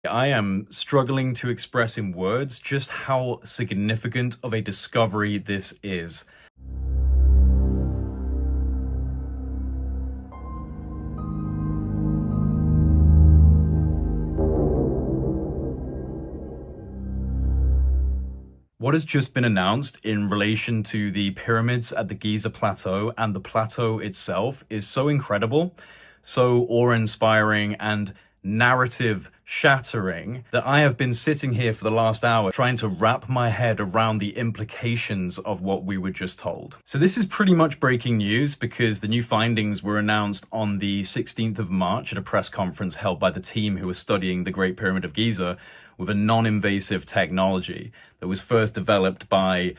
I am struggling to express in words just how significant of a discovery this is. What has just been announced in relation to the pyramids at the Giza plateau and the plateau itself is so incredible, so awe-inspiring and narrative shattering that I have been sitting here for the last hour trying to wrap my head around the implications of what we were just told. So this is pretty much breaking news because the new findings were announced on the 16th of March at a press conference held by the team who were studying the Great Pyramid of Giza with a non-invasive technology that was first developed by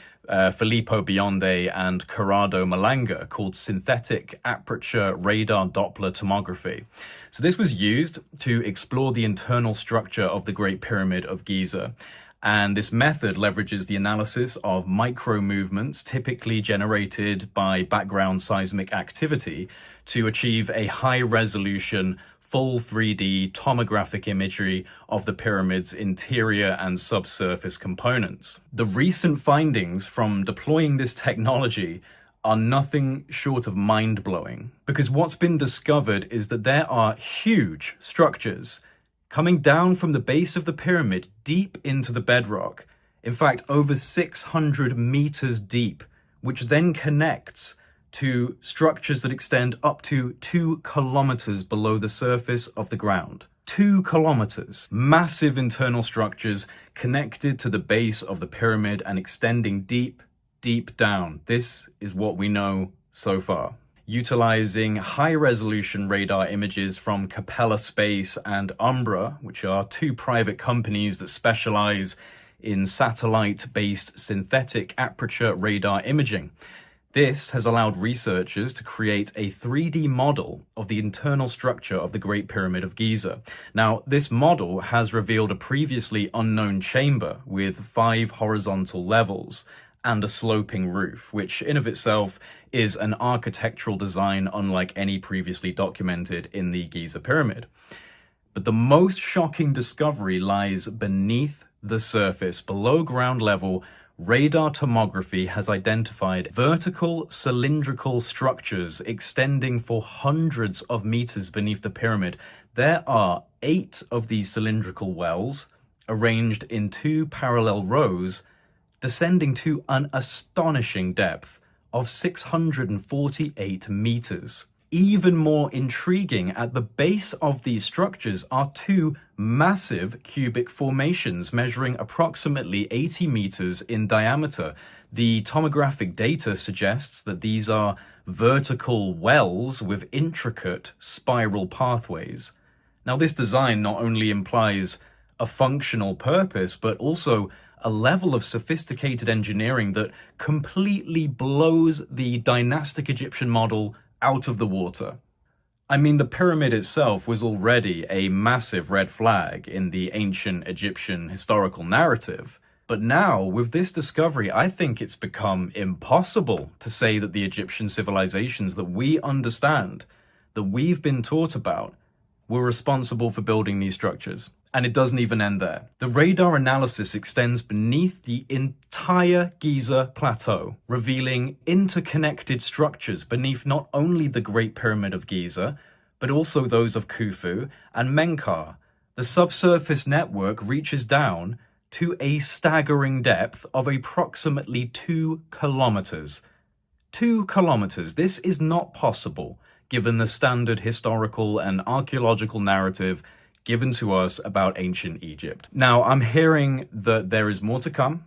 Filippo Bionde and Corrado Malanga called synthetic aperture radar Doppler tomography. So this was used to explore the internal structure of the Great Pyramid of Giza. And this method leverages the analysis of micro movements typically generated by background seismic activity to achieve a high resolution full 3D tomographic imagery of the pyramid's interior and subsurface components. The recent findings from deploying this technology are nothing short of mind-blowing, because what's been discovered is that there are huge structures coming down from the base of the pyramid deep into the bedrock, in fact over 600 meters deep, which then connects to structures that extend up to 2 kilometers below the surface of the ground. 2 kilometers. Massive internal structures connected to the base of the pyramid and extending deep, deep down. This is what we know so far. Utilizing high-resolution radar images from Capella Space and Umbra, which are 2 private companies that specialize in satellite-based synthetic aperture radar imaging. This has allowed researchers to create a 3D model of the internal structure of the Great Pyramid of Giza. Now, this model has revealed a previously unknown chamber with 5 horizontal levels and a sloping roof, which in of itself is an architectural design unlike any previously documented in the Giza Pyramid. But the most shocking discovery lies beneath the surface, below ground level. Radar tomography has identified vertical cylindrical structures extending for hundreds of meters beneath the pyramid. There are 8 of these cylindrical wells arranged in 2 parallel rows, descending to an astonishing depth of 648 meters. Even more intriguing, at the base of these structures are 2 massive cubic formations measuring approximately 80 meters in diameter. The tomographic data suggests that these are vertical wells with intricate spiral pathways. Now, this design not only implies a functional purpose, but also a level of sophisticated engineering that completely blows the dynastic Egyptian model out of the water. I mean, the pyramid itself was already a massive red flag in the ancient Egyptian historical narrative. But now, with this discovery, I think it's become impossible to say that the Egyptian civilizations that we understand, that we've been taught about, were responsible for building these structures. And it doesn't even end there. The radar analysis extends beneath the entire Giza plateau, revealing interconnected structures beneath not only the Great Pyramid of Giza, but also those of Khufu and Menkaure. The subsurface network reaches down to a staggering depth of approximately 2 kilometers. 2 kilometers. This is not possible, given the standard historical and archaeological narrative given to us about ancient Egypt. Now, I'm hearing that there is more to come.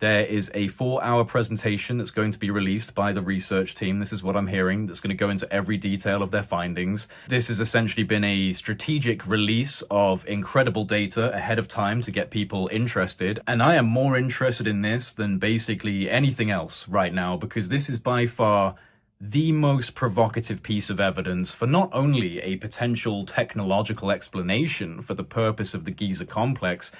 There is a 4-hour presentation that's going to be released by the research team. This is what I'm hearing. That's going to go into every detail of their findings. This has essentially been a strategic release of incredible data ahead of time to get people interested. And I am more interested in this than basically anything else right now, because this is by far the most provocative piece of evidence for not only a potential technological explanation for the purpose of the Giza complex,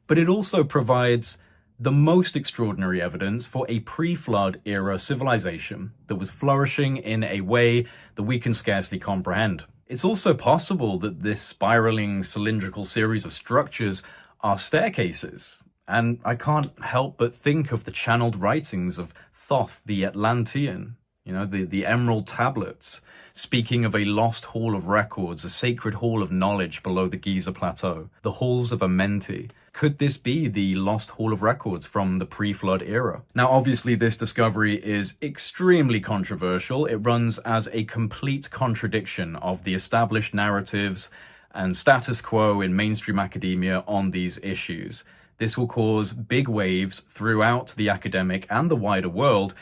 but it also provides the most extraordinary evidence for a pre-flood era civilization that was flourishing in a way that we can scarcely comprehend. It's also possible that this spiraling cylindrical series of structures are staircases, and I can't help but think of the channeled writings of Thoth the Atlantean, the Emerald Tablets, speaking of a lost hall of records, a sacred hall of knowledge below the Giza Plateau, the halls of Amenti. Could this be the lost hall of records from the pre-flood era? Now, obviously, this discovery is extremely controversial. It runs as a complete contradiction of the established narratives and status quo in mainstream academia on these issues. This will cause big waves throughout the academic and the wider world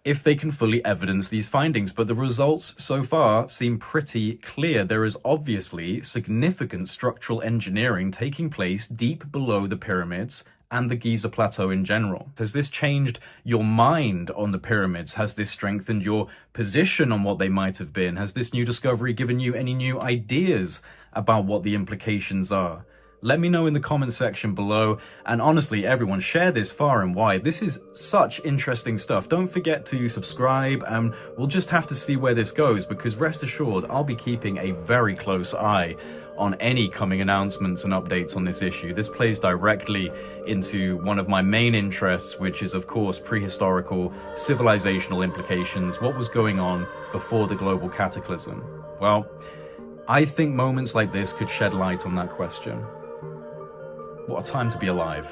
if they can fully evidence these findings. But the results so far seem pretty clear. There is obviously significant structural engineering taking place deep below the pyramids and the Giza Plateau in general. Has this changed your mind on the pyramids? Has this strengthened your position on what they might have been? Has this new discovery given you any new ideas about what the implications are? Let me know in the comment section below, and honestly, everyone, share this far and wide. This is such interesting stuff. Don't forget to subscribe, and we'll just have to see where this goes, because rest assured, I'll be keeping a very close eye on any coming announcements and updates on this issue. This plays directly into one of my main interests, which is, of course, prehistorical civilizational implications. What was going on before the global cataclysm? Well, I think moments like this could shed light on that question. What a time to be alive.